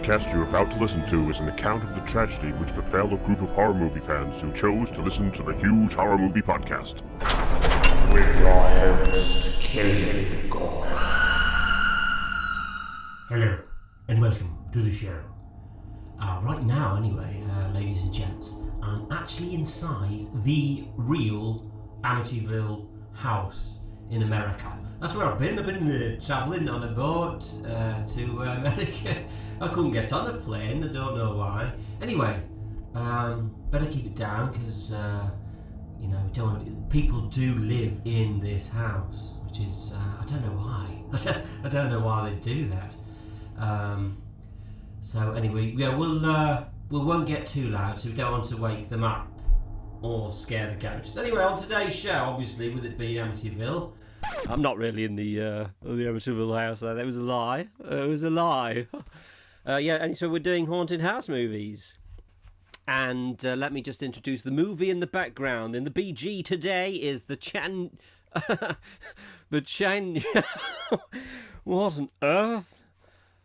podcast you're about to listen to is an account of the tragedy which befell a group of horror movie fans who chose to listen to the Huge Horror Movie Podcast. With your host, Killian Gore. Hello, and welcome to the show. Right now, anyway, ladies and gents, I'm actually inside the real Amityville house in America. That's where I've been. I've been travelling on a boat to America. I couldn't get on a plane, I don't know why. Anyway, better keep it down because, people do live in this house, which is, I don't know why. I don't know why they do that. So anyway, yeah, we won't get too loud, so we don't want to wake them up or scare the ghosts. Anyway, on today's show, obviously, with it being Amityville, I'm not really in the Amityville house. That was a lie. It was a lie. And so we're doing haunted house movies. And let me just introduce the movie in the background. In the BG today is what on earth?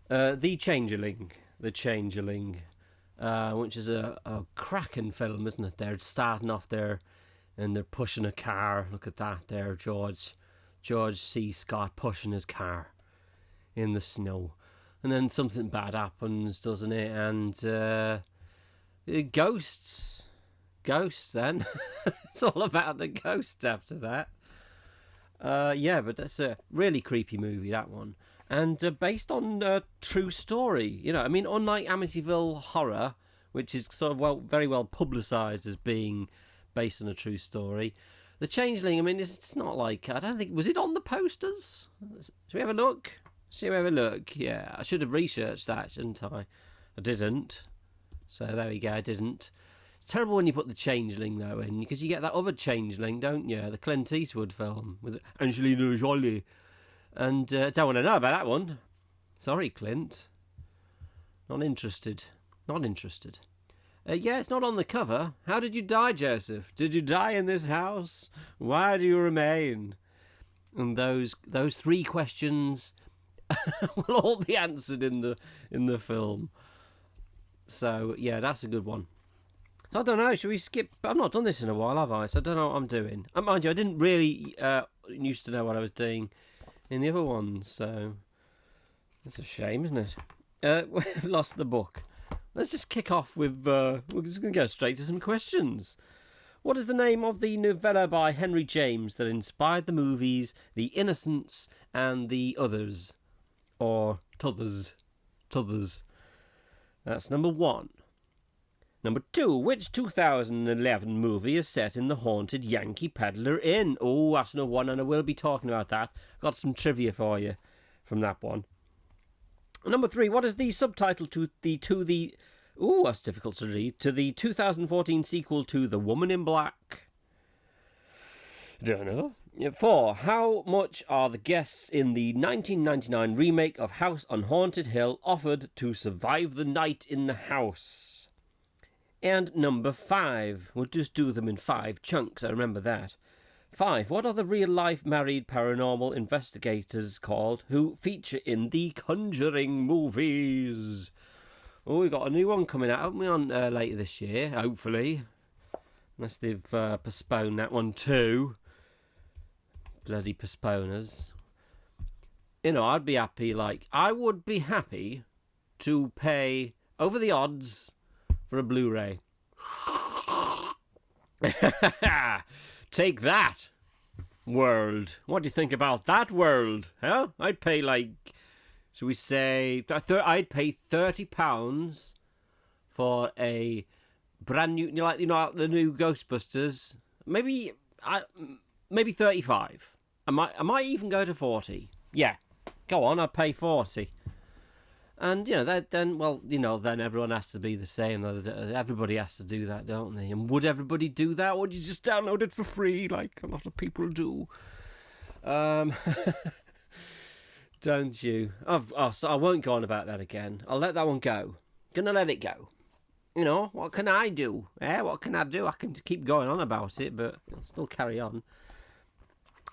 The Changeling. The Changeling. Which is a cracking film, isn't it? They're starting off there and they're pushing a car. Look at that there, George C. Scott pushing his car in the snow. And then something bad happens, doesn't it? And ghosts then. It's all about the ghosts after that. But that's a really creepy movie, that one. And based on a true story. Unlike Amityville Horror, which is sort of very well publicised as being based on a true story, The Changeling, it's not like, I don't think, was it on the posters? Shall we have a look? Yeah, I should have researched that, shouldn't I? I didn't. So there we go, I didn't. It's terrible when you put The Changeling, though, in, because you get that other Changeling, don't you? The Clint Eastwood film with Angelina Jolie. And don't want to know about that one. Sorry, Clint. Not interested. It's not on the cover. How did you die, Joseph? Did you die in this house? Why do you remain? And those three questions will all be answered in the film. So yeah, that's a good one. I don't know. Should we skip? I've not done this in a while, have I? So I don't know what I'm doing. And mind you, I didn't really used to know what I was doing in the other ones. So it's a shame, isn't it? We've lost the book. Let's just kick off with, we're just going to go straight to some questions. What is the name of the novella by Henry James that inspired the movies The Innocents and The Others? Or T'others. That's number 1. Number 2, which 2011 movie is set in the haunted Yankee Peddler Inn? Oh, that's number 1, and I will be talking about that. I've got some trivia for you from that one. Number 3, what is the subtitle to the that's difficult to read, to the 2014 sequel to The Woman in Black? Don't know. 4, how much are the guests in the 1999 remake of House on Haunted Hill offered to survive the night in the house? And number 5, we'll just do them in 5 chunks, I remember that. 5, what are the real-life married paranormal investigators called who feature in the Conjuring movies? Oh, we've got a new one coming out, haven't we, on later this year, hopefully. Unless they've postponed that one too. Bloody postponers. I would be happy to pay over the odds for a Blu-ray. Take that, world. What do you think about that, world? Huh? I'd pay should we say, I'd pay £30 for a brand new, the new Ghostbusters. Maybe 35. I might even go to 40. Yeah, go on. I'd pay 40. And then everyone has to be the same. Everybody has to do that, don't they? And would everybody do that? Or would you just download it for free, like a lot of people do? Don't you? So I won't go on about that again. I'll let that one go. Gonna let it go. What can I do? What can I do? I can keep going on about it, but I'll still carry on.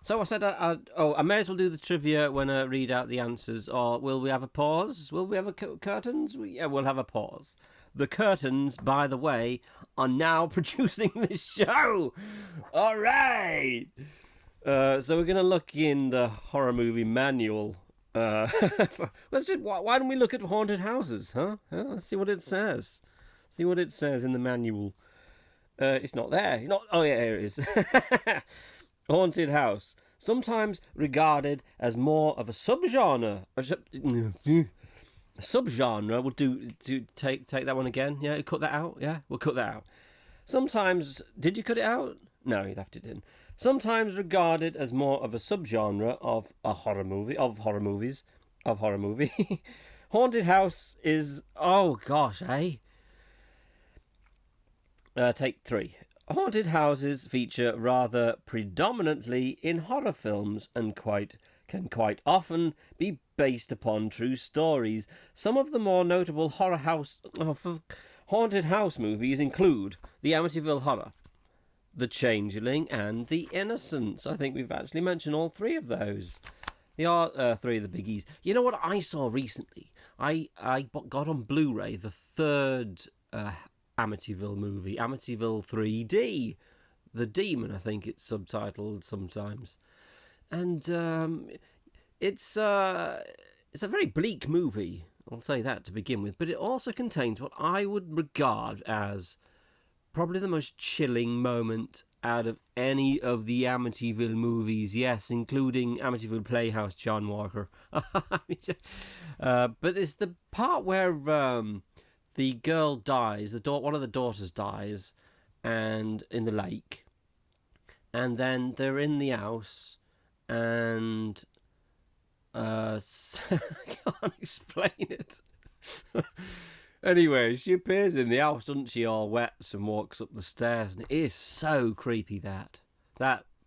So I said, I may as well do the trivia when I read out the answers, or will we have a pause? Will we have a curtains? Yeah, we'll have a pause. The curtains, by the way, are now producing this show. All right. So we're going to look in the horror movie manual. Why don't we look at haunted houses, huh? Let's see what it says. See what it says in the manual. It's not there. Oh, yeah, here it is. Haunted house. Sometimes regarded as more of a subgenre. Subgenre. We'll do take that one again. Yeah, cut that out. Yeah, we'll cut that out. Sometimes, did you cut it out? No, you left it in. Sometimes regarded as more of a subgenre of a horror movie, Haunted house is, oh gosh, eh? Take 3. Haunted houses feature rather predominantly in horror films and can quite often be based upon true stories. Some of the more notable haunted house movies include The Amityville Horror, The Changeling, and The Innocents. I think we've actually mentioned all 3 of those. They are 3 of the biggies. You know what I saw recently? I got on Blu-ray the 3rd Amityville movie, Amityville 3D. The Demon, I think it's subtitled sometimes. And it's a very bleak movie, I'll say that to begin with, but it also contains what I would regard as probably the most chilling moment out of any of the Amityville movies, yes, including Amityville Playhouse, John Walker. But it's the part where the girl dies, one of the daughters dies, and in the lake, and then they're in the house, and I can't explain it. Anyway, she appears in the house, doesn't she, all wet, and walks up the stairs, and it is so creepy. That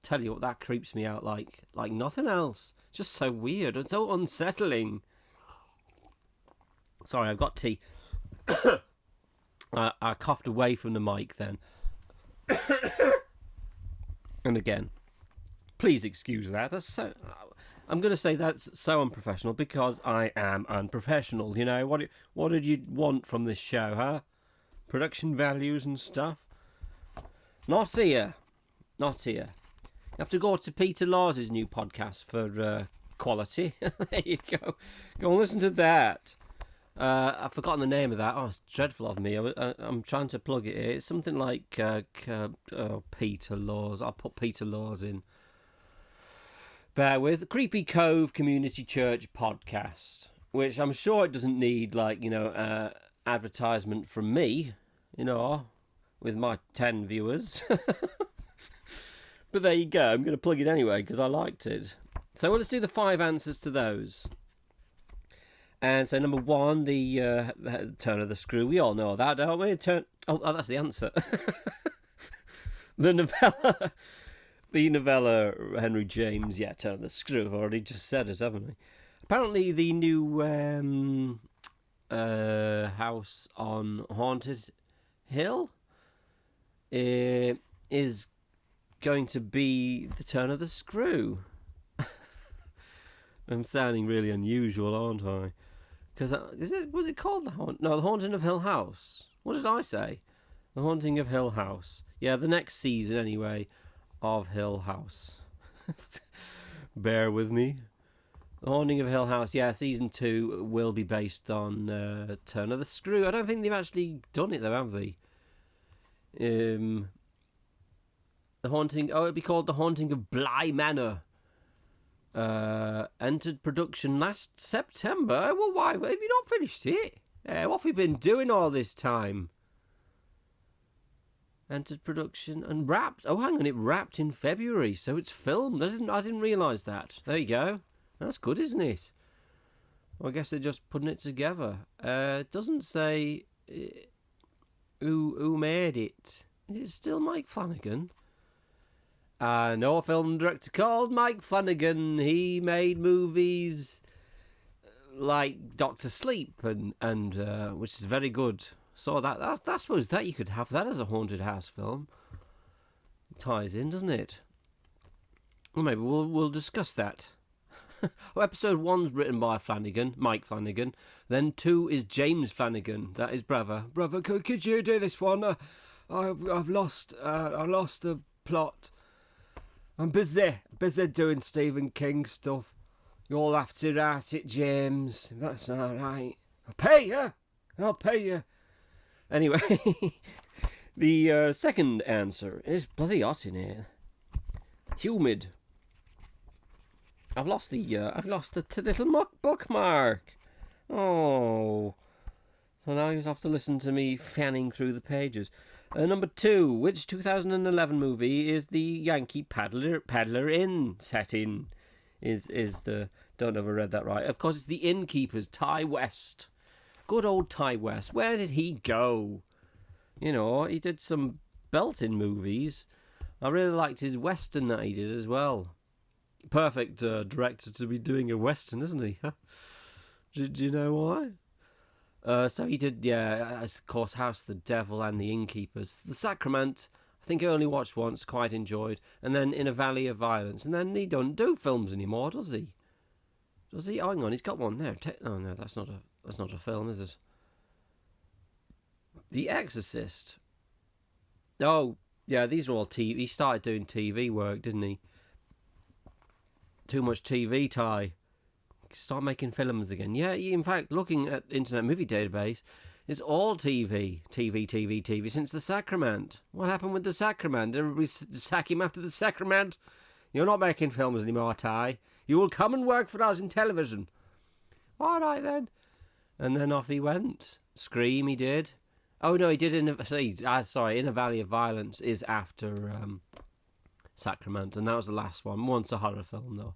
tell you what, that creeps me out like nothing else. Just so weird and so unsettling. Sorry, I've got tea. I coughed away from the mic then. And again, please excuse that. I'm going to say that's so unprofessional because I am unprofessional. You know, what did you want from this show, huh? Production values and stuff? Not here. You have to go to Peter Lawes' new podcast for quality. There you go. Go and listen to that. I've forgotten the name of that. Oh, it's dreadful of me. I'm trying to plug it here. It's something like Peter Lawes. I'll put Peter Lawes in. Bear with. Creepy Cove Community Church podcast, which I'm sure it doesn't need, advertisement from me, with my 10 viewers. But there you go. I'm going to plug it anyway because I liked it. So let's do the 5 answers to those. And so number 1, the turn of the screw. We all know that, don't we? Oh, that's the answer. The novella, Henry James, turn of the screw. I've already just said it, haven't I? Apparently the new house on Haunted Hill is going to be the turn of the screw. I'm sounding really unusual, aren't I? Because was it called the Haunting of Hill House? What did I say? The Haunting of Hill House. Yeah, the next season anyway of Hill House. Bear with me. The Haunting of Hill House. Yeah, season 2 will be based on Turn of the Screw. I don't think they've actually done it though, have they? The Haunting. Oh, it'd be called The Haunting of Bly Manor. Entered production last September. Well, why have you not finished it? What have you been doing all this time? Entered production and wrapped. Oh, hang on, it wrapped in February, so it's filmed. I didn't realise that. There you go. That's good, isn't it? Well, I guess they're just putting it together. It doesn't say who made it. Is it still Mike Flanagan? I know a film director called Mike Flanagan. He made movies like Doctor Sleep and which is very good. So I suppose that you could have that as a haunted house film. It ties in, doesn't it? Well, maybe we'll discuss that. Well, episode 1's written by Mike Flanagan. Then 2 is James Flanagan. That is brother. Brother, could you do this one? I've lost the plot. I'm busy doing Stephen King stuff. You'll have to write it, James. That's all right. I'll pay you. Anyway, the second answer is bloody hot in here. Humid. I've lost the little bookmark. Oh. So now you have to listen to me fanning through the pages. Number 2, which 2011 movie is the Yankee Peddler Inn set in? Is the... Don't know if I read that right. Of course, it's The Innkeepers, Ty West. Good old Ty West. Where did he go? You know, he did some belting movies. I really liked his Western that he did as well. Perfect director to be doing a Western, isn't he? Do you know why? So he did, of course, House of the Devil and The Innkeepers. The Sacrament, I think I only watched once, quite enjoyed. And then In a Valley of Violence. And then he don't do films anymore, does he? Does he? Oh, hang on, he's got one there. Oh, no, that's not a film, is it? The Exorcist. Oh, yeah, these are all TV. He started doing TV work, didn't he? Too much TV, Ty. Start making films again. Yeah, in fact, looking at Internet Movie Database, it's all TV. TV, since The Sacrament. What happened with The Sacrament? Did everybody sack him after The Sacrament? You're not making films anymore, Ty. You will come and work for us in television. All right, then. And then off he went. Scream, he did. Oh, no, he did In a Valley of Violence is after Sacrament, and that was the last one. Once a horror film, though.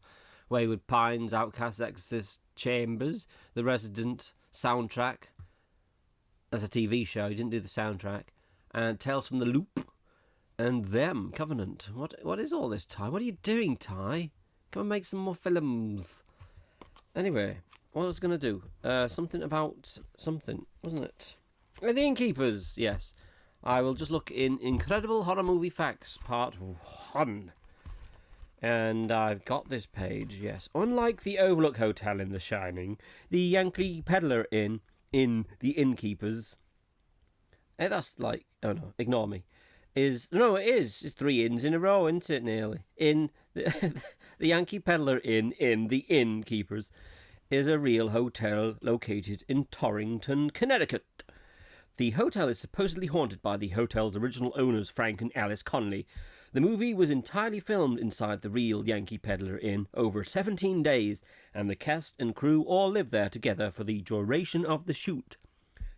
Wayward Pines, Outcast, Exorcist, Chambers, The Resident soundtrack. As a TV show, he didn't do the soundtrack. And Tales from the Loop, and Them, Covenant. What is all this, Ty? What are you doing, Ty? Come and make some more films. Anyway, what I was going to do? Something about something, wasn't it? The Innkeepers, yes. I will just look in Incredible Horror Movie Facts, Part 1. And I've got this page, yes. Unlike the Overlook Hotel in The Shining, the Yankee Peddler Inn in The Innkeepers... that's like... Oh, no, ignore me. No, it is. It's 3 inns in a row, isn't it, nearly? The Yankee Peddler Inn in The Innkeepers is a real hotel located in Torrington, Connecticut. The hotel is supposedly haunted by the hotel's original owners, Frank and Alice Connolly. The movie was entirely filmed inside the real Yankee Peddler Inn over 17 days, and the cast and crew all lived there together for the duration of the shoot.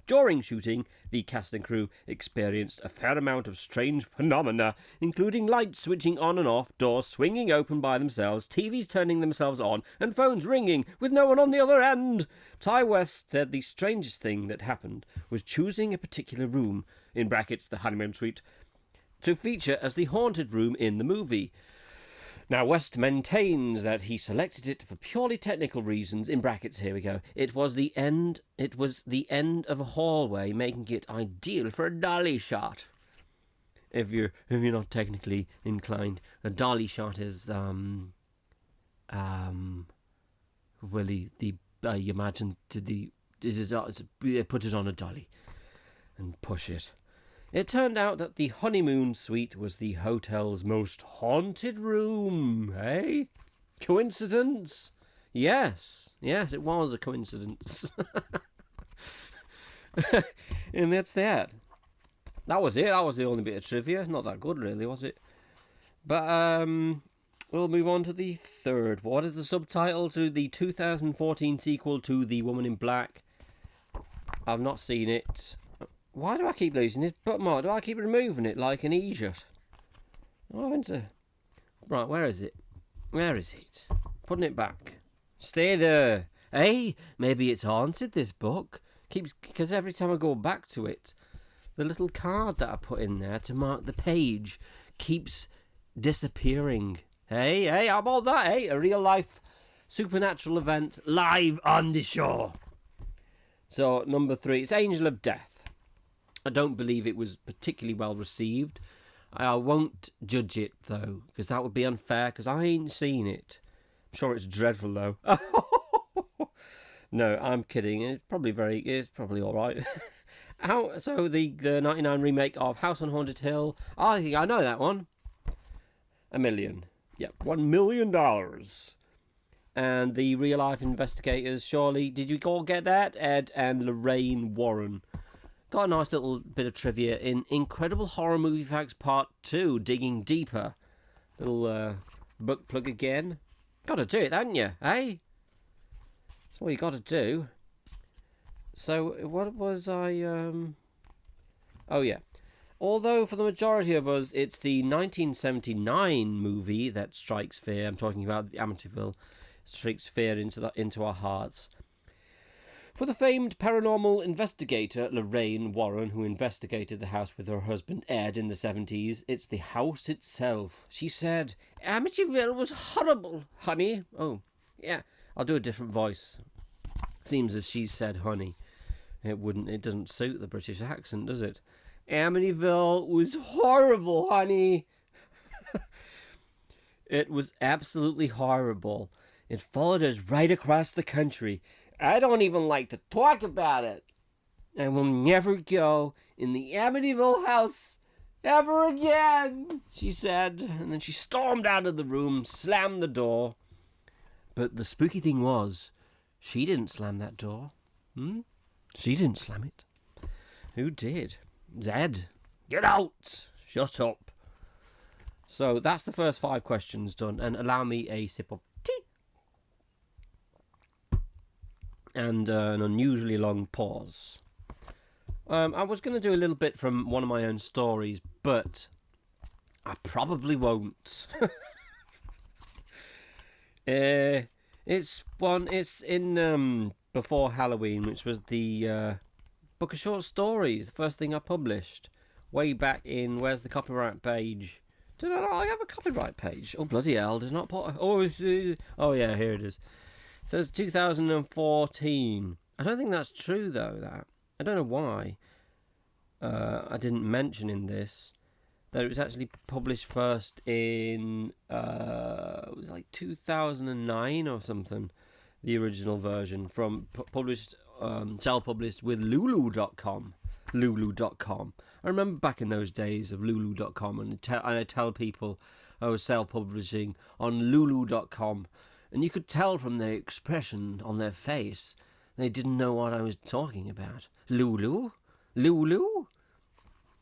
During shooting, the cast and crew experienced a fair amount of strange phenomena, including lights switching on and off, doors swinging open by themselves, TVs turning themselves on, and phones ringing with no one on the other end. Ty West said the strangest thing that happened was choosing a particular room, in brackets the honeymoon suite, to feature as the haunted room in the movie. Now, West maintains that he selected it for purely technical reasons. In brackets, here we go. It was the end of a hallway, making it ideal for a dolly shot. If you're not technically inclined, a dolly shot is you imagine put it on a dolly and push it. It turned out that the honeymoon suite was the hotel's most haunted room, eh? Coincidence? Yes, it was a coincidence. And that's that. That was it. That was the only bit of trivia. Not that good, really, was it? But, we'll move on to the third. What is the subtitle to the 2014 sequel to The Woman in Black? I've not seen it. Why do I keep losing this bookmark? Do I keep removing it like an idiot? I went to... Right, where is it? Putting it back. Stay there. Hey, maybe it's haunted, this book. Because every time I go back to it, the little card that I put in there to mark the page keeps disappearing. Hey, how about that, eh? A real-life supernatural event live on the show. So, number 3, it's Angel of Death. I don't believe it was particularly well received. I won't judge it, though, because that would be unfair, because I ain't seen it. I'm sure it's dreadful, though. No, I'm kidding. It's probably all right. So the 99 remake of House on Haunted Hill, I think I know that one. $1 million. Yep, $1 million. And the real-life investigators, surely, did you all get that? Ed and Lorraine Warren. Got a nice little bit of trivia in Incredible Horror Movie Facts Part 2, Digging Deeper. Little book plug again. Got to do it, haven't you, eh? That's what you got to do. So, what was I... Oh, yeah. Although, for the majority of us, it's the 1979 movie that strikes fear. I'm talking about the Amityville. Strikes fear into our hearts. For the famed paranormal investigator Lorraine Warren, who investigated the house with her husband Ed in the 70s, it's the house itself. She said, Amityville was horrible, honey. Oh, yeah, I'll do a different voice. Seems as she said honey. It doesn't suit the British accent, does it? Amityville was horrible, honey. It was absolutely horrible. It followed us right across the country. I don't even like to talk about it. I will never go in the Amityville house ever again, she said. And then she stormed out of the room, slammed the door. But the spooky thing was, she didn't slam that door. She didn't slam it. Who did? Zed. Get out! Shut up. So that's the first 5 questions done. And allow me a sip of tea. And an unusually long pause. I was going to do a little bit from one of my own stories, but I probably won't. It's in Before Halloween, which was the book of short stories, the first thing I published way back in. Where's the copyright page? Did I have a copyright page? Oh bloody hell! Did not put? Oh yeah, here it is. It says 2014. I don't think that's true though. That I don't know why. I didn't mention in this that it was actually published first in it was like 2009 or something. The original version from published, self-published with Lulu.com. Lulu.com. I remember back in those days of Lulu.com, and I tell people I was self-publishing on Lulu.com. And you could tell from their expression on their face, they didn't know what I was talking about. Lulu? Lulu?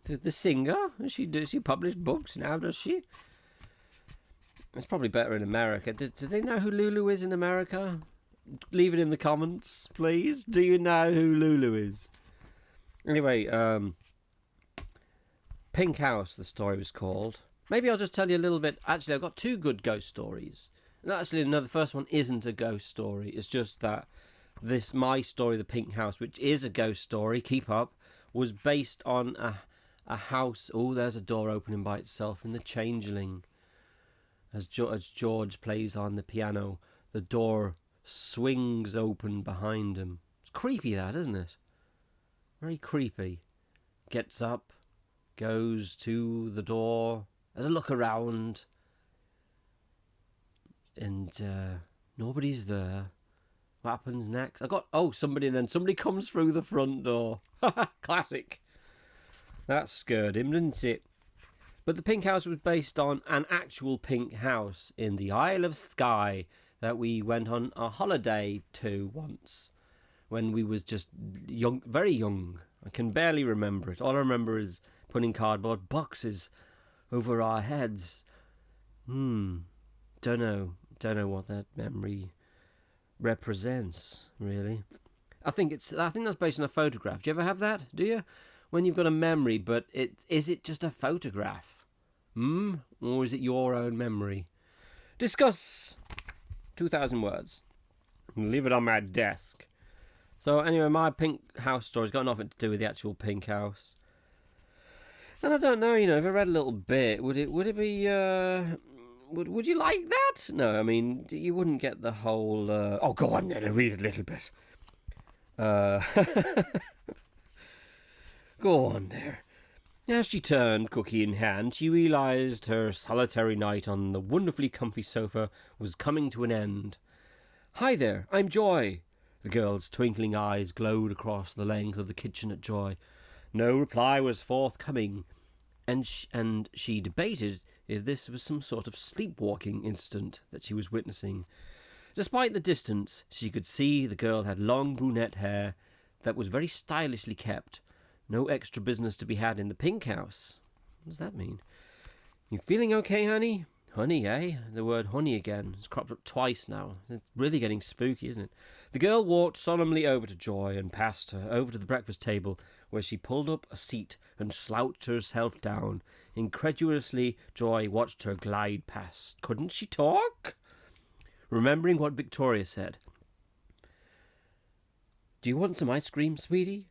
The singer? She publish books now, does she? It's probably better in America. Do they know who Lulu is in America? Leave it in the comments, please. Do you know who Lulu is? Anyway, Pink House, the story was called. Maybe I'll just tell you a little bit. Actually, I've got 2 good ghost stories. And actually, no, the first one isn't a ghost story. It's just that my story, The Pink House, which is a ghost story, keep up, was based on a house. Oh, there's a door opening by itself in The Changeling. As George plays on the piano, the door swings open behind him. It's creepy, that, isn't it? Very creepy. Gets up, goes to the door, has a look around, and nobody's there. What happens next? Somebody, and then somebody comes through the front door. Classic. That scared him, didn't it? But the Pink House was based on an actual pink house in the Isle of Skye that we went on a holiday to once when we was just young, very young. I can barely remember it. All I remember is putting cardboard boxes over our heads. Don't know what that memory represents, really. I think that's based on a photograph. Do you ever have that? Do you? When you've got a memory, but is it just a photograph? Or is it your own memory? Discuss. 2,000 words. Leave it on my desk. So anyway, my Pink House story's got nothing to do with the actual Pink House. And I don't know, if I read a little bit, would it be would you like that? No, I mean, you wouldn't get the whole go on then and read a little bit. Go on there. As she turned, cookie in hand, she realised her solitary night on the wonderfully comfy sofa was coming to an end. "Hi there, I'm Joy." The girl's twinkling eyes glowed across the length of the kitchen at Joy. No reply was forthcoming, and she debated if this was some sort of sleepwalking incident that she was witnessing. Despite the distance, she could see the girl had long brunette hair that was very stylishly kept. No extra business to be had in the pink house. What does that mean? "You feeling okay, honey?" Honey, eh? The word honey again. It's cropped up twice now. It's really getting spooky, isn't it? The girl walked solemnly over to Joy and passed her over to the breakfast table, where she pulled up a seat and slouched herself down. Incredulously, Joy watched her glide past. Couldn't she talk? Remembering what Victoria said. "Do you want some ice cream, sweetie?"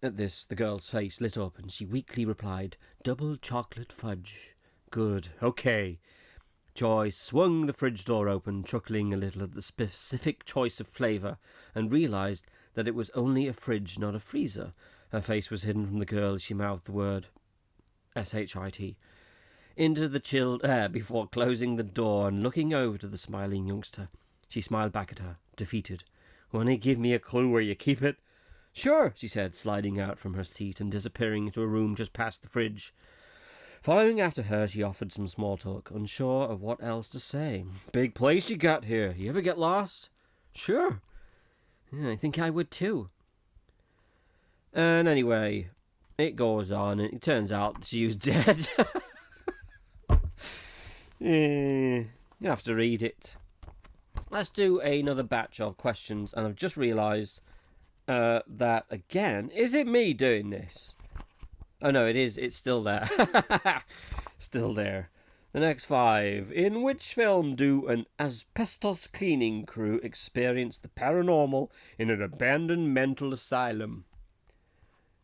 At this, the girl's face lit up, and she weakly replied, "Double chocolate fudge." "Good. Okay." Joy swung the fridge door open, chuckling a little at the specific choice of flavour, and realised that it was only a fridge, not a freezer. Her face was hidden from the girl as she mouthed the word S-H-I-T into the chilled air before closing the door and looking over to the smiling youngster. She smiled back at her, defeated. "Want to give me a clue where you keep it?" "Sure," she said, sliding out from her seat and disappearing into a room just past the fridge. Following after her, she offered some small talk, unsure of what else to say. "Big place you got here. You ever get lost?" "Sure." "Yeah, I think I would too." And anyway, it goes on, and it turns out she was dead. You have to read it. Let's do another batch of questions, and I've just realised that, again, is it me doing this? Oh no, it is. It's still there. Still there. The next 5. In which film do an asbestos cleaning crew experience the paranormal in an abandoned mental asylum?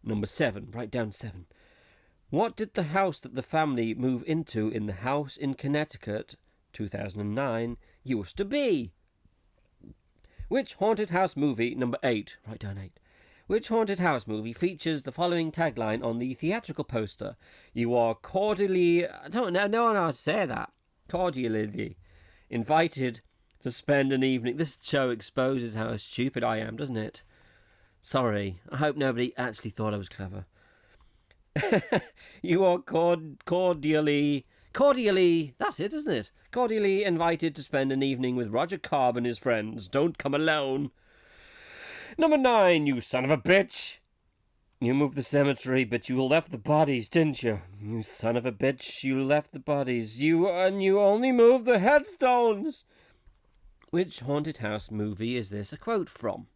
Number 7. Write down 7. What did the house that the family move into in the house in Connecticut, 2009, used to be? Which haunted house movie, number 8, write down 8. Which haunted house movie features the following tagline on the theatrical poster? "You are cordially..." I don't know how to say that. Cordially invited to spend an evening... This show exposes how stupid I am, doesn't it? Sorry. I hope nobody actually thought I was clever. "You are cordially... That's it, isn't it? Cordially invited to spend an evening with Roger Cobb and his friends. Don't come alone." Number 9, you son of a bitch. "You moved the cemetery, but you left the bodies, didn't you? You son of a bitch, you left the bodies. You only moved the headstones." Which haunted house movie is this a quote from?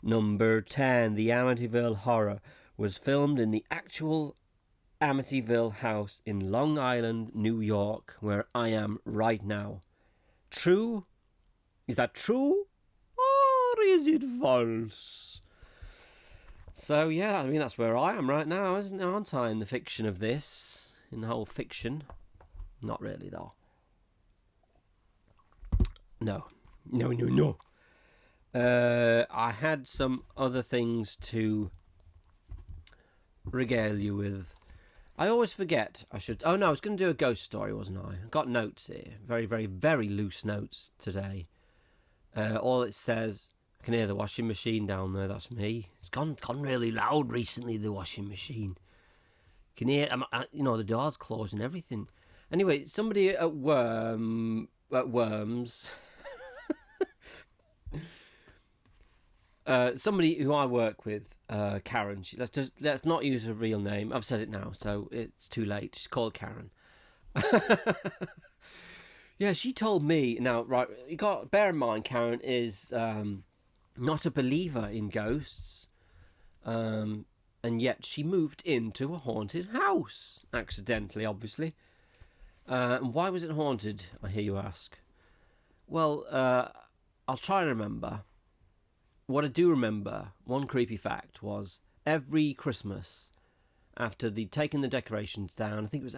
Number 10, the Amityville Horror was filmed in the actual Amityville house in Long Island, New York, where I am right now. True? Is that true? Or is it false? So, yeah, I mean, that's where I am right now, aren't I, in the fiction of this? In the whole fiction? Not really, though. No. I had some other things to regale you with. I always forget. I was going to do a ghost story, wasn't I? I got notes here. Very, very, very loose notes today. All it says... I can hear the washing machine down there. That's me. It's gone really loud recently, the washing machine. Can hear, the door's closed and everything. Anyway, somebody at Worms, somebody who I work with, Karen. Let's not use her real name. I've said it now, so it's too late. She's called Karen. Yeah, she told me. Now, right, bear in mind, Karen is not a believer in ghosts, and yet she moved into a haunted house accidentally, obviously. And why was it haunted, I hear you ask? Well, I'll try and remember. What I do remember, one creepy fact, was every Christmas, after they'd taken the decorations down, I think it was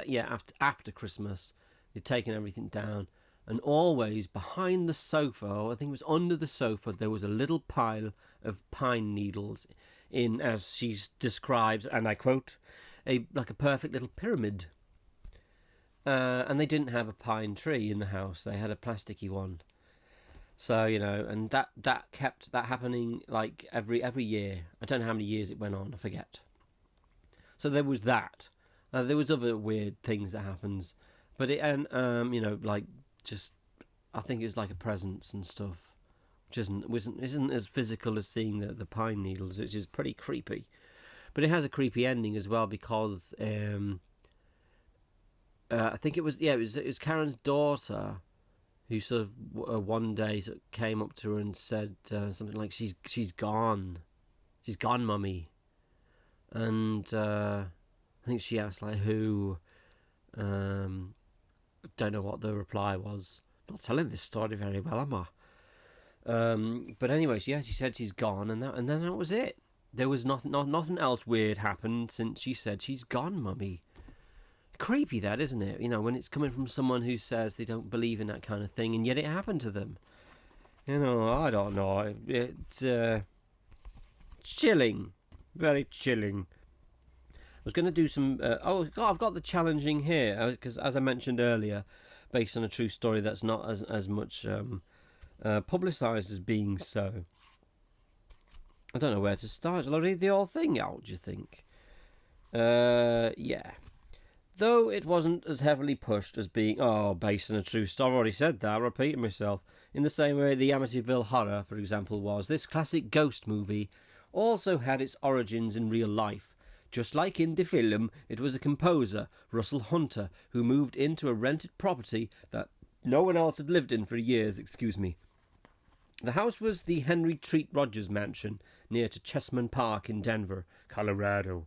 after Christmas, they'd taken everything down, and always behind the sofa, or I think it was under the sofa, there was a little pile of pine needles in, as she describes, and I quote, like a perfect little pyramid. And they didn't have a pine tree in the house. They had a plasticky one. So, and that kept that happening like every year. I don't know how many years it went on. I forget. So there was that. There was other weird things that happens, but like just I think it was like a presence and stuff, which isn't as physical as seeing the pine needles, which is pretty creepy. But it has a creepy ending as well because I think it was Karen's daughter who sort of one day sort of came up to her and said something like she's gone, mummy, and I think she asked like who. Don't know what the reply was. Not telling this story very well, am I? But anyway, she said she's gone, and then that was it. There was nothing else weird happened since she said she's gone, mummy. Creepy, that, isn't it? When it's coming from someone who says they don't believe in that kind of thing, and yet it happened to them. I don't know. It's chilling, very chilling. I was going to do some. I've got the challenging here because, as I mentioned earlier, based on a true story that's not as much publicised as being so. I don't know where to start. Shall I read the whole thing out? Do you think? Yeah. Though it wasn't as heavily pushed as being based on a true story. I've already said that. I'm repeating myself. In the same way the Amityville Horror, for example, was. This classic ghost movie also had its origins in real life. Just like in the film, it was a composer, Russell Hunter, who moved into a rented property that no one else had lived in for years. The house was the Henry Treat Rogers mansion near to Chessman Park in Denver, Colorado.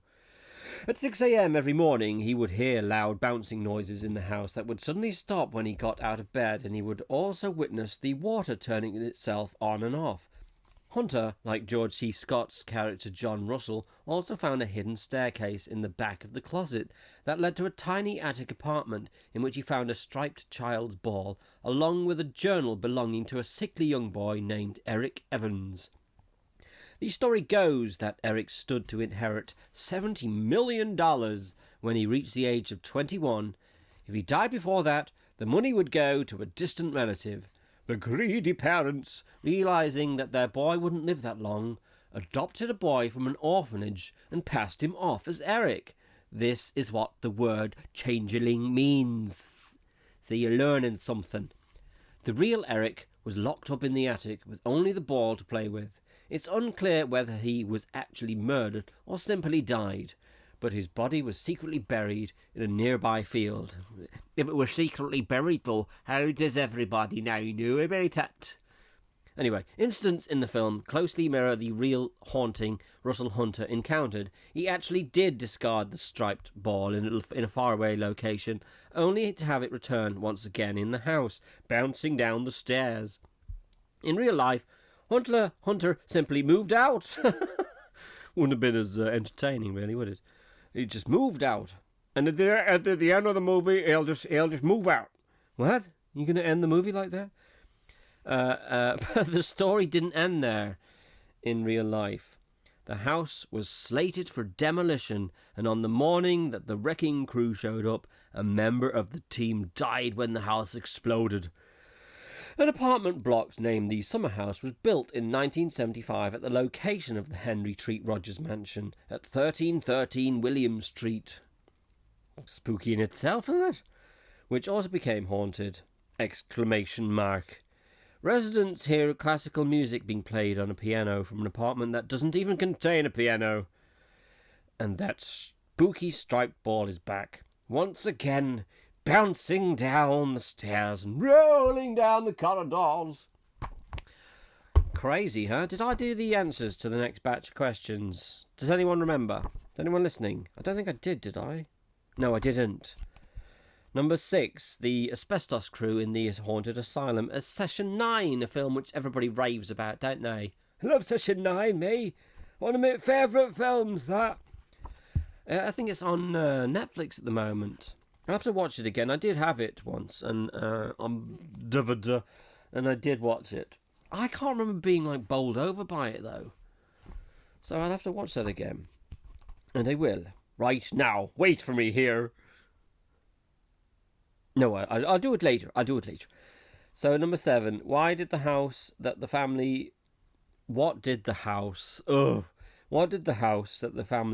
At 6 a.m. every morning, he would hear loud bouncing noises in the house that would suddenly stop when he got out of bed, and he would also witness the water turning itself on and off. Hunter, like George C. Scott's character John Russell, also found a hidden staircase in the back of the closet that led to a tiny attic apartment in which he found a striped child's ball, along with a journal belonging to a sickly young boy named Eric Evans. The story goes that Eric stood to inherit $70 million when he reached the age of 21. If he died before that, the money would go to a distant relative. The greedy parents, realising that their boy wouldn't live that long, adopted a boy from an orphanage and passed him off as Eric. This is what the word changeling means. So you're learning something. The real Eric was locked up in the attic with only the ball to play with. It's unclear whether he was actually murdered or simply died, but his body was secretly buried in a nearby field. If it was secretly buried, though, how does everybody now know about it? Anyway, incidents in the film closely mirror the real haunting Russell Hunter encountered. He actually did discard the striped ball in a faraway location, only to have it returned once again in the house, bouncing down the stairs. In real life, Hunter simply moved out. Wouldn't have been as entertaining, really, would it? He just moved out. And at the end of the movie, he'll just move out. What? You going to end the movie like that? But the story didn't end there in real life. The house was slated for demolition, and on the morning that the wrecking crew showed up, a member of the team died when the house exploded. An apartment block named the Summer House was built in 1975 at the location of the Henry Treat Rogers mansion at 1313 William Street. Spooky in itself, isn't it? Which also became haunted! ! Residents hear classical music being played on a piano from an apartment that doesn't even contain a piano. And that spooky striped ball is back. Once again, bouncing down the stairs and rolling down the corridors. Crazy, huh? Did I do the answers to the next batch of questions? Does anyone remember? Is anyone listening? I don't think I did I? No, I didn't. Number 6, the asbestos crew in the haunted asylum as Session 9, a film which everybody raves about, don't they? I love Session 9, me. One of my favourite films, that. I think it's on Netflix at the moment. I'll have to watch it again. I did have it once and on DVD, and I did watch it. I can't remember being bowled over by it though. So I'll have to watch that again. And I will. right now. Wait for me here. No, I'll do it later. So number 7. What did the house that the family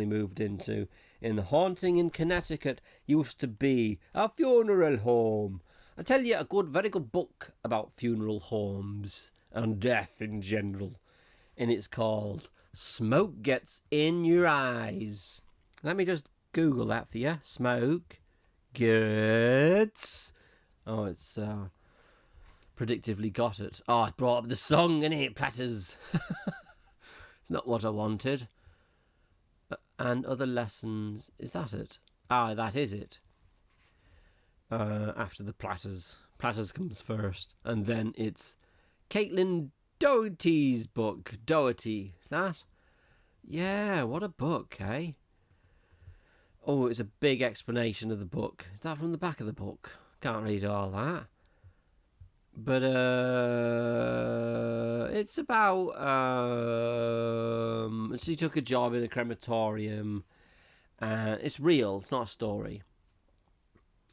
moved into in the haunting in Connecticut used to be a funeral home? I tell you, a very good book about funeral homes and death in general. And it's called Smoke Gets in Your Eyes. Let me just Google that for you. Smoke gets... Oh, it's predictively got it. Oh, I brought up the song, innit, Platters? It's not what I wanted. And other lessons. Is that it? Ah, that is it. After the Platters. Platters comes first. And then it's Caitlin Doherty's book. Doherty. Is that? Yeah, what a book, eh? Oh, it's a big explanation of the book. Is that from the back of the book? Can't read all that. But it's about she took a job in a crematorium. It's real. It's not a story.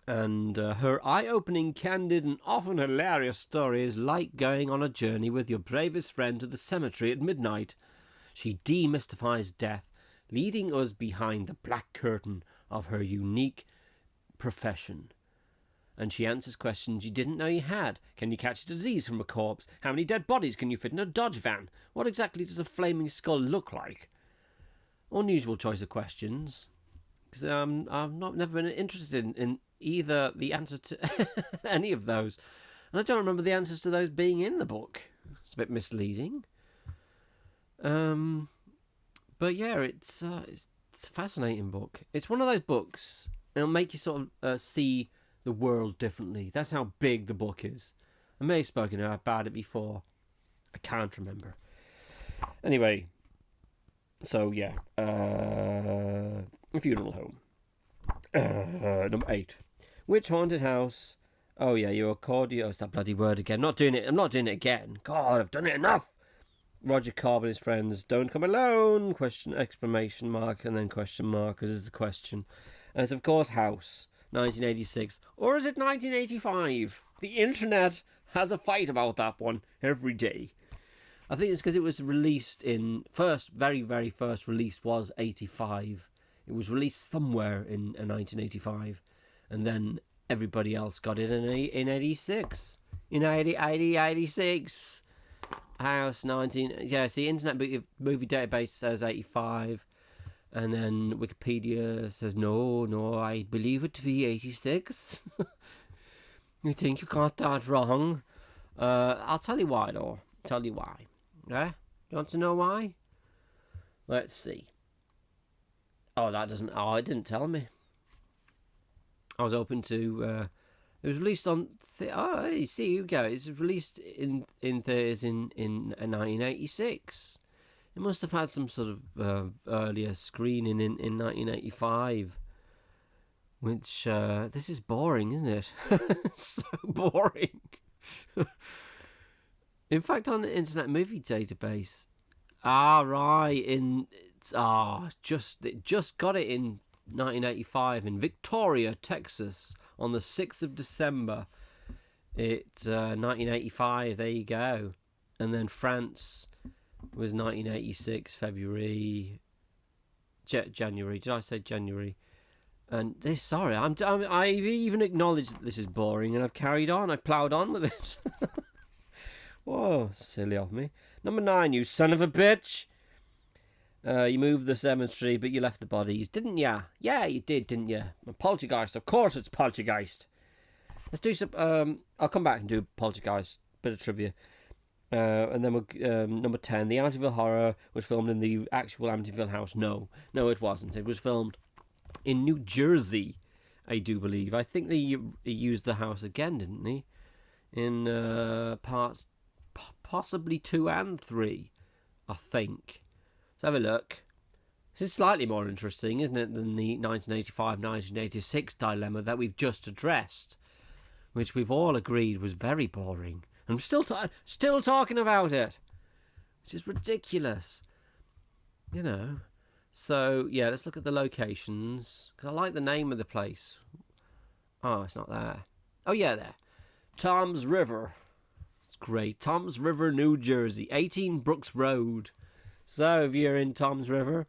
And her eye-opening, candid, and often hilarious story is like going on a journey with your bravest friend to the cemetery at midnight. She demystifies death, leading us behind the black curtain of her unique profession. And she answers questions you didn't know you had. Can you catch a disease from a corpse? How many dead bodies can you fit in a Dodge van? What exactly does a flaming skull look like? Unusual choice of questions. Because I've never been interested in either the answer to any of those. And I don't remember the answers to those being in the book. It's a bit misleading. But yeah, it's a fascinating book. It's one of those books, it'll make you sort of see the world differently. That's how big the book is. I may have spoken about it before. I can't remember. Anyway, so yeah, a funeral home. Number 8. Which haunted house? Oh yeah, your accordion. Oh, it's that bloody word again. I'm not doing it again. God, I've done it enough. Roger Cobb and his friends don't come alone. Question, exclamation mark, and then question mark, because it's a question. And it's of course House. 1986, or is it 1985? The internet has a fight about that one every day. I think it's because it was released in very first release was 85. It was released somewhere in 1985, and then everybody else got it in 86. In 86. House 19. Yeah, see, Internet Movie Database says 85. And then Wikipedia says, no, I believe it to be 86. You think you got that wrong? I'll tell you why, though. Tell you why. Yeah? You want to know why? Let's see. It didn't tell me. I was hoping to... it was released on... you see, you go. It's released in theaters in 1986. It must have had some sort of earlier screening in 1985. Which, this is boring, isn't it? So boring. In fact, on the Internet Movie Database. Right. Just got it in 1985 in Victoria, Texas, on the 6th of December. It's 1985, there you go. And then France... was 1986 February, January. Did I say January? And this, sorry, I've even acknowledged that this is boring, and I've carried on. I've ploughed on with it. Whoa, silly of me. Number 9, you son of a bitch. You moved the cemetery, but you left the bodies, didn't ya? Yeah, you did, didn't you? Poltergeist, of course it's Poltergeist. Let's do some. I'll come back and do Poltergeist, bit of trivia. And then number 10, the Amityville Horror was filmed in the actual Amityville house. No, it wasn't. It was filmed in New Jersey, I do believe. I think they used the house again, didn't they? In parts possibly 2 and 3, I think. Let's have a look. This is slightly more interesting, isn't it, than the 1985-1986 dilemma that we've just addressed, which we've all agreed was very boring. I'm still talking about it. It's just ridiculous. You know, So, yeah, let's look at the locations. Because I like the name of the place. Oh, it's not there. Oh, yeah, there. Toms River. It's great. Toms River, New Jersey. 18 Brooks Road. So, if you're in Toms River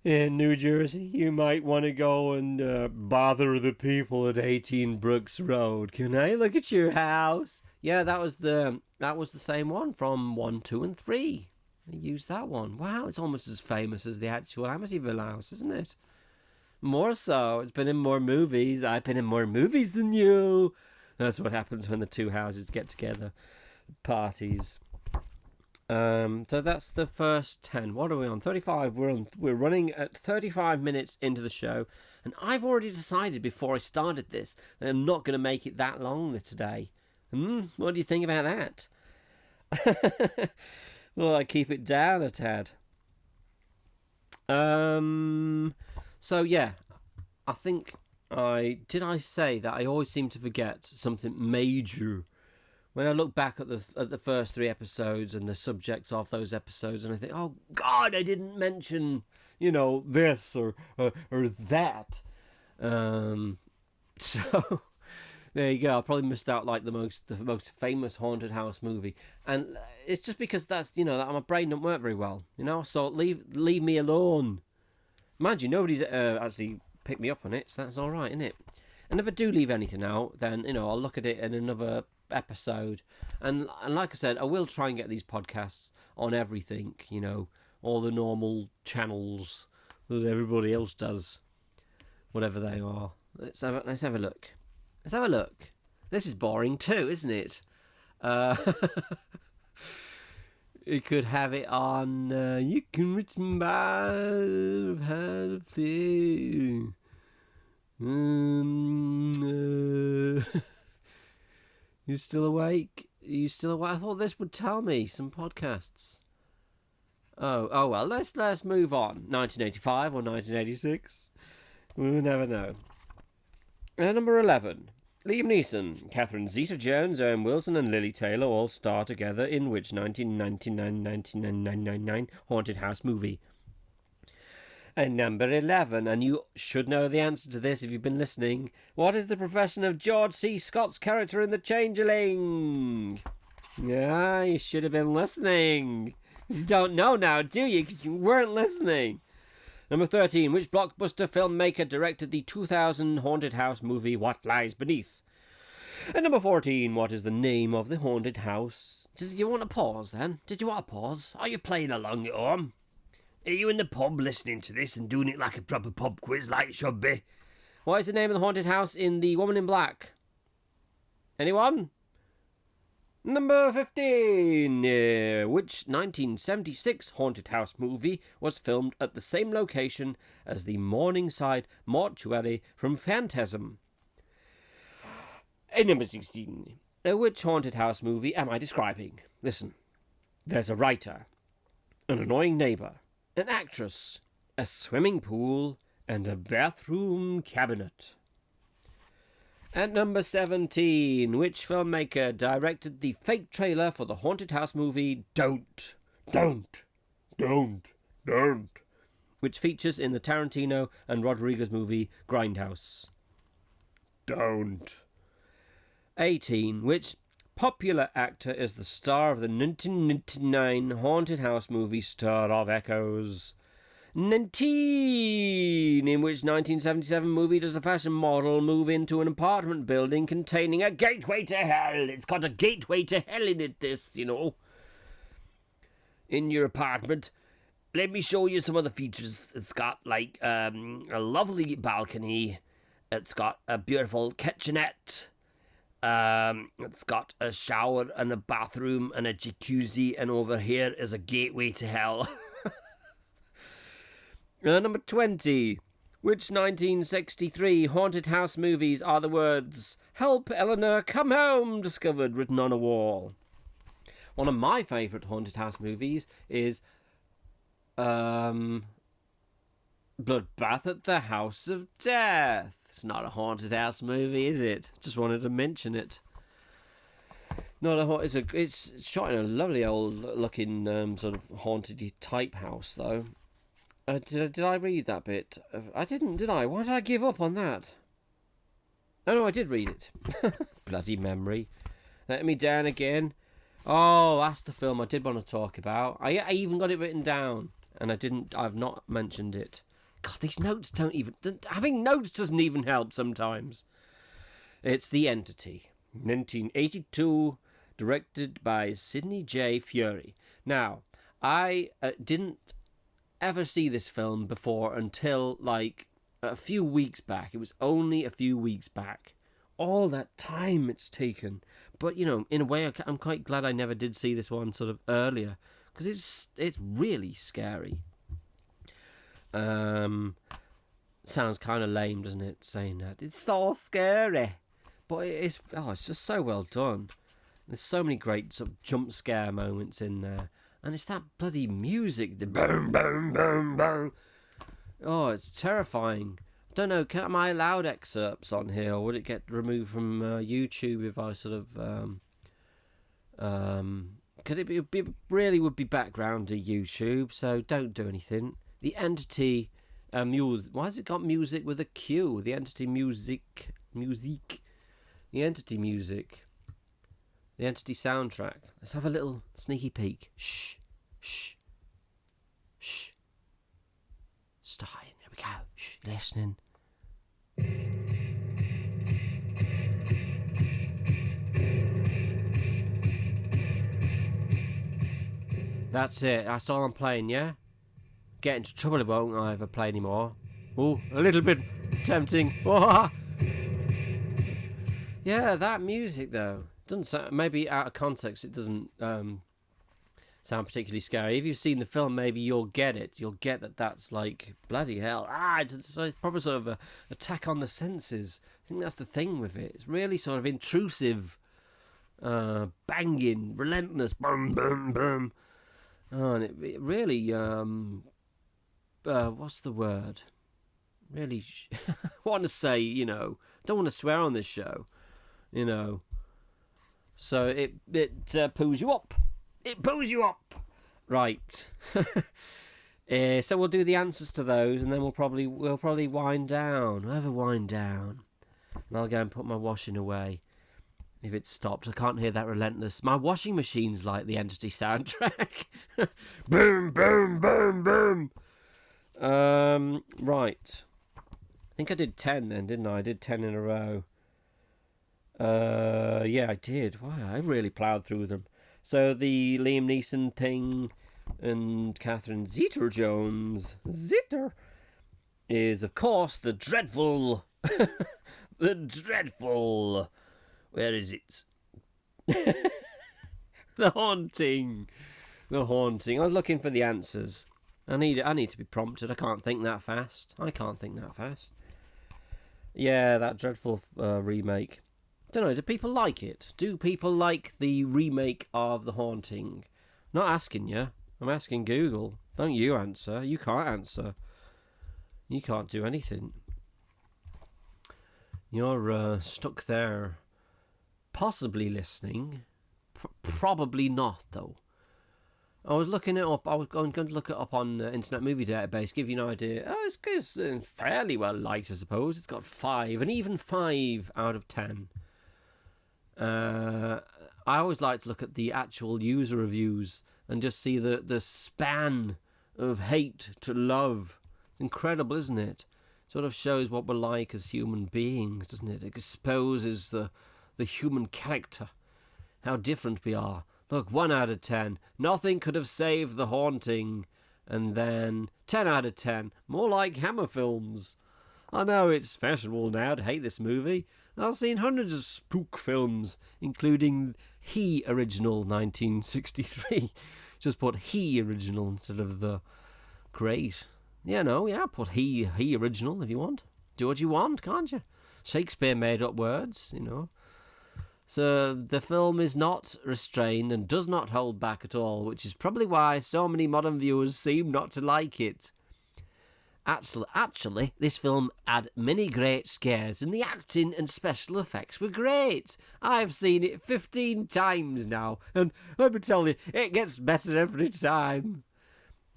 in New Jersey, you might want to go and bother the people at 18 Brooks Road. Can I look at your house? Yeah, that was the same one from 1, 2, and 3. I used that one. Wow, it's almost as famous as the actual Amityville house, isn't it? More so. It's been in more movies. I've been in more movies than you. That's what happens when the two houses get together. Parties. So that's the first 10. What are we on? 35. We're running at 35 minutes into the show. And I've already decided before I started this that I'm not going to make it that long today. What do you think about that? Well, I keep it down a tad. So yeah, I think I say that I always seem to forget something major when I look back at the first 3 episodes and the subjects of those episodes, and I think, oh God, I didn't mention this or that. So. There you go. I probably missed out like the most famous haunted house movie, and it's just because that's that my brain don't work very well, So leave me alone. Mind you, nobody's actually picked me up on it, so that's all right, isn't it? And if I do leave anything out, then I'll look at it in another episode, and like I said, I will try and get these podcasts on everything, all the normal channels that everybody else does, whatever they are. Let's have a look. Let's have a look. This is boring too, isn't it? You could have it on. You can reach by how to play. You still awake? Are you still awake? I thought this would tell me some podcasts. Oh well. Let's move on. 1985 or 1986. We'll never know. Number 11. Liam Neeson, Catherine Zeta-Jones, Owen Wilson and Lily Taylor all star together in which 1999 haunted house movie? And number 11, and you should know the answer to this if you've been listening. What is the profession of George C. Scott's character in The Changeling? Yeah, you should have been listening. You don't know now, do you? Because you weren't listening. Number 13. Which blockbuster filmmaker directed the 2000 haunted house movie What Lies Beneath? And number 14. What is the name of the haunted house? Did you want to pause then? Did you want to pause? Are you playing along at home? Are you in the pub listening to this and doing it like a proper pub quiz like it should be? What is the name of the haunted house in The Woman in Black? Anyone? Number 15. Which 1976 haunted house movie was filmed at the same location as the Morningside Mortuary from Phantasm? And number 16. Which haunted house movie am I describing? Listen. There's a writer, an annoying neighbour, an actress, a swimming pool, and a bathroom cabinet. At number 17, which filmmaker directed the fake trailer for the haunted house movie Don't, which features in the Tarantino and Rodriguez movie Grindhouse? Don't. 18, which popular actor is the star of the 1999 haunted house movie Stir of Echoes? 19. In which 1977 movie does the fashion model move into an apartment building containing a gateway to hell? It's got a gateway to hell in it, this, in your apartment. Let me show you some of the features. It's got, like, a lovely balcony. It's got a beautiful kitchenette. It's got a shower and a bathroom and a jacuzzi, and over here is a gateway to hell. Number 20. Which 1963 haunted house movies are the words "Help, Eleanor, come home" discovered written on a wall? One of my favourite haunted house movies is Bloodbath at the House of Death. It's not a haunted house movie, is it? Just wanted to mention it. It's shot in a lovely old looking sort of haunted type house though. Did I read that bit? I didn't, did I? Why did I give up on that? Oh no, I did read it. Bloody memory. Let me down again. Oh, that's the film I did want to talk about. I even got it written down, and I've not mentioned it. God, these notes don't even... Having notes doesn't even help sometimes. It's The Entity. 1982, directed by Sidney J. Furie. Now, I didn't ever see this film before until, like, a few weeks back. It was only a few weeks back. All that time it's taken. But, you know, in a way, I'm quite glad I never did see this one sort of earlier, because it's really scary. Sounds kind of lame, doesn't it, saying that? It's so scary. But it's just so well done. There's so many great sort of jump scare moments in there. And it's that bloody music. The boom, boom, boom, boom. Oh, it's terrifying. I don't know, am I allowed excerpts on here, or would it get removed from YouTube if I sort of... could it really would be background to YouTube, so don't do anything. The Entity... why has it got music with a Q? The Entity music. The Entity music. The Entity soundtrack. Let's have a little sneaky peek. Shh. Shh. Shh. Starting. There we go. Shh. Listening. That's it. That's all I'm playing, yeah? Get into trouble, it won't I ever play anymore. Oh, a little bit tempting. Yeah, that music though doesn't sound, maybe out of context it doesn't sound particularly scary. If you've seen the film, maybe you'll get it. You'll get that that's like bloody hell. It's probably sort of a attack on the senses. I think that's the thing with it. It's really sort of intrusive, banging, relentless, boom, boom, boom. Oh, and it really what's the word? Really, want to say, you know, don't want to swear on this show, you know. So it poos you up. It poos you up. Right. So we'll do the answers to those, and then we'll probably wind down. We'll have a wind down, and I'll go and put my washing away. If it's stopped, I can't hear that relentless. My washing machine's like the Entity soundtrack. Boom, boom, boom, boom. Right. I think I did 10 then, didn't I? I did 10 in a row. Yeah, I did. Wow, I really ploughed through them. So the Liam Neeson thing and Catherine Zeta-Jones is, of course, the dreadful... the dreadful... Where is it? The Haunting. The Haunting. I was looking for the answers. I need to be prompted. I can't think that fast. Yeah, that dreadful remake. Don't know, do people like it? Do people like the remake of The Haunting? Not asking you. I'm asking Google. Don't you answer. You can't answer. You can't do anything. You're stuck there. Possibly listening. Probably not, though. I was looking it up. I was going to look it up on the Internet Movie Database, give you an idea. Oh, it's fairly well liked, I suppose. It's got 5, and even 5 out of 10. I always like to look at the actual user reviews and just see the span of hate to love. It's incredible, isn't it? Sort of shows what we're like as human beings, doesn't it? It exposes the human character, how different we are. Look, 1 out of 10. Nothing could have saved The Haunting. And then 10 out of 10. More like Hammer films. I know it's fashionable now to hate this movie. I've seen hundreds of spook films, including He Original 1963. Just put He Original instead of the great. Put He Original if you want. Do what you want, can't you? Shakespeare made up words, you know. So the film is not restrained and does not hold back at all, which is probably why so many modern viewers seem not to like it. Actually, this film had many great scares, and the acting and special effects were great. I've seen it 15 times now, and let me tell you, it gets better every time.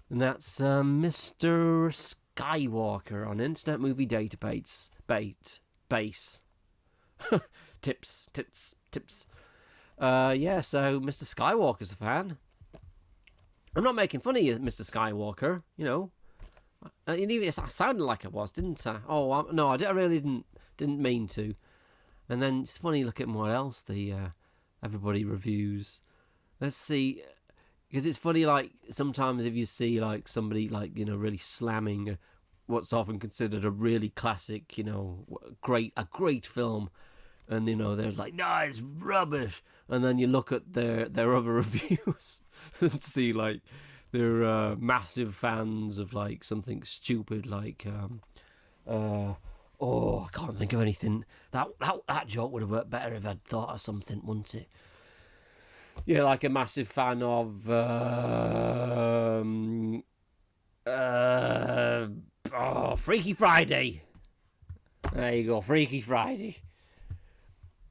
And that's Mr. Skywalker on Internet Movie Database. Base. Tips. Yeah, so Mr. Skywalker's a fan. I'm not making fun of you, Mr. Skywalker, you know. I sounded like I was, didn't I? Oh, no, I really didn't mean to. And then it's funny, look at what else everybody reviews. Let's see, because it's funny, like, sometimes if you see, like, somebody, like, you know, really slamming what's often considered a really classic, you know, a great film, and, you know, they're like, no, it's rubbish. And then you look at their other reviews and see, like, they're massive fans of, like, something stupid, like, I can't think of anything. That joke would have worked better if I'd thought of something, wouldn't it? Yeah, like a massive fan of, Freaky Friday. There you go, Freaky Friday.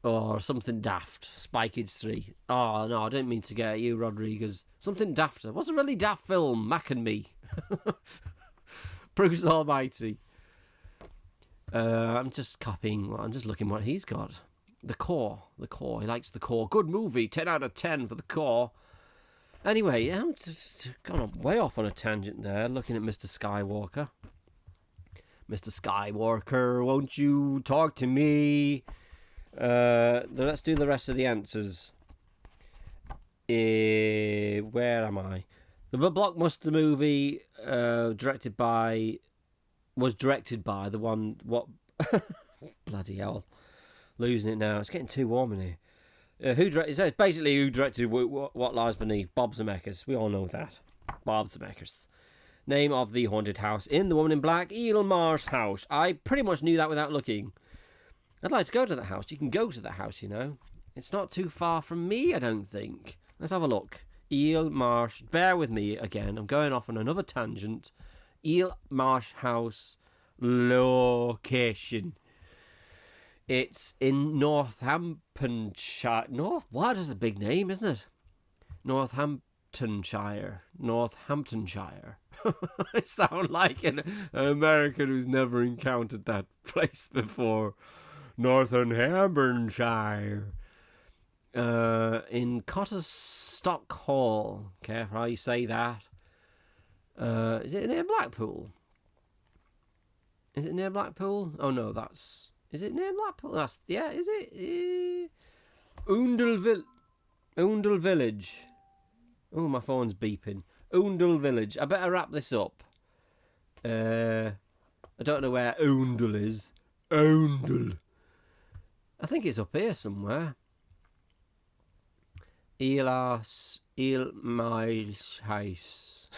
Or something daft. Spy Kids 3. Oh, no, I didn't mean to get at you, Rodriguez. Something dafter. What's a really daft film? Mac and Me. Bruce Almighty. I'm just copying. I'm just looking what he's got. The Core. He likes The Core. Good movie. 10 out of 10 for The Core. Anyway, I'm just gone way off on a tangent there, looking at Mr. Skywalker. Mr. Skywalker, won't you talk to me? Let's do the rest of the answers. Where am I? The blockbuster movie was directed by the one. What? Bloody hell! Losing it now. It's getting too warm in here. Who directed? It's basically who directed What Lies Beneath. Bob Zemeckis. We all know that. Bob Zemeckis. Name of the haunted house in The Woman in Black. Eel Marsh House. I pretty much knew that without looking. I'd like to go to that house. You can go to that house, you know. It's not too far from me, I don't think. Let's have a look. Eel Marsh. Bear with me again. I'm going off on another tangent. Eel Marsh House location. It's in Northamptonshire. What is a big name, isn't it? Northamptonshire. I sound like an American who's never encountered that place before. Northamptonshire. In Cotterstock Hall. Careful how you say that. Is it near Blackpool? Is it near Blackpool? Oh no, that's... Is it near Blackpool? That's... Yeah, is it? Oundle Village. Oh, my phone's beeping. Oundle Village. I better wrap this up. I don't know where Oundle is. Oundle. I think it's up here somewhere. Eel Miles House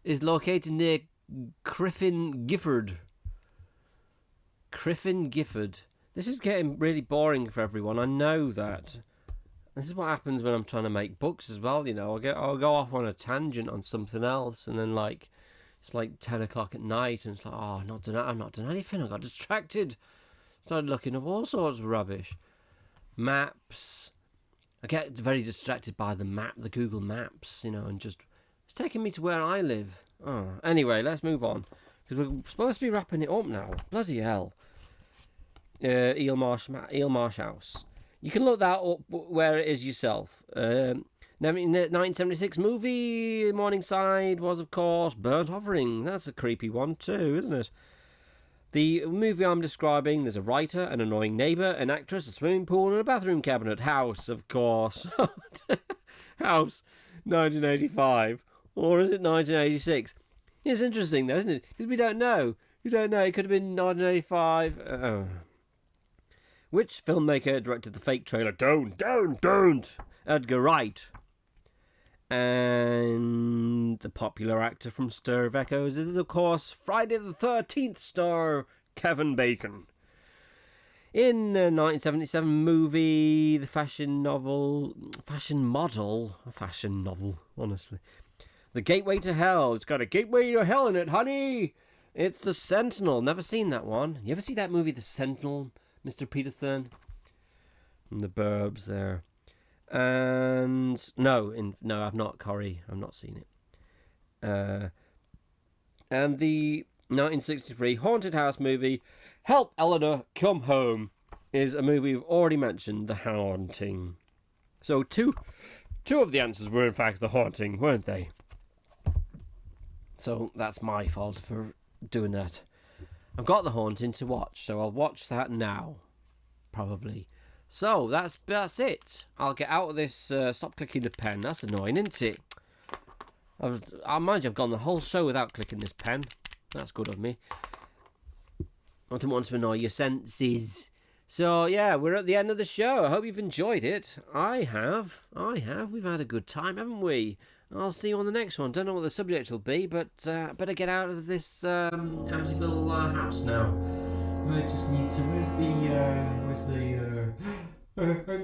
is located near Criffin Gifford. This is getting really boring for everyone. I know that. This is what happens when I'm trying to make books as well. You know, I'll go off on a tangent on something else, and then like it's like 10 o'clock at night, and it's like, oh, I'm not doing anything. I got distracted. Started looking up all sorts of rubbish. Maps. I get very distracted by the Google Maps, you know, and just it's taking me to where I live. Oh, anyway, let's move on because we're supposed to be wrapping it up now. Bloody hell. Eel Marsh House. You can look that up where it is yourself. 1976 movie Morningside was, of course, Burnt Offering. That's a creepy one too, isn't it? The movie I'm describing, there's a writer, an annoying neighbour, an actress, a swimming pool, and a bathroom cabinet. House, of course. House, 1985. Or is it 1986? It's interesting, though, isn't it? Because we don't know. You don't know. It could have been 1985. Which filmmaker directed the fake trailer? Don't! Edgar Wright. And the popular actor from Stir of Echoes is, of course, Friday the 13th star Kevin Bacon. In the 1977 movie, the fashion novel, honestly. The Gateway to Hell. It's got a gateway to hell in it, honey. It's The Sentinel. Never seen that one. You ever see that movie, The Sentinel, Mr. Peterson? From the Burbs there. And no, I've not, Corrie. I've not seen it. And the 1963 haunted house movie Help Eleanor Come Home is a movie we've already mentioned, The Haunting. So two of the answers were in fact The Haunting, weren't they? So that's my fault for doing that. I've got The Haunting to watch, so I'll watch that now, probably. So that's it. I'll get out of this. Stop clicking the pen. That's annoying, isn't it? I mind you, I've gone the whole show without clicking this pen. That's good of me. I didn't want to annoy your senses. So yeah, we're at the end of the show. I hope you've enjoyed it. I have. We've had a good time, haven't we? I'll see you on the next one. Don't know what the subject will be, but better get out of this Amityville house now. I just need to.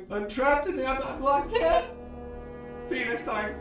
I'm trapped in there. I'm locked in. See you next time.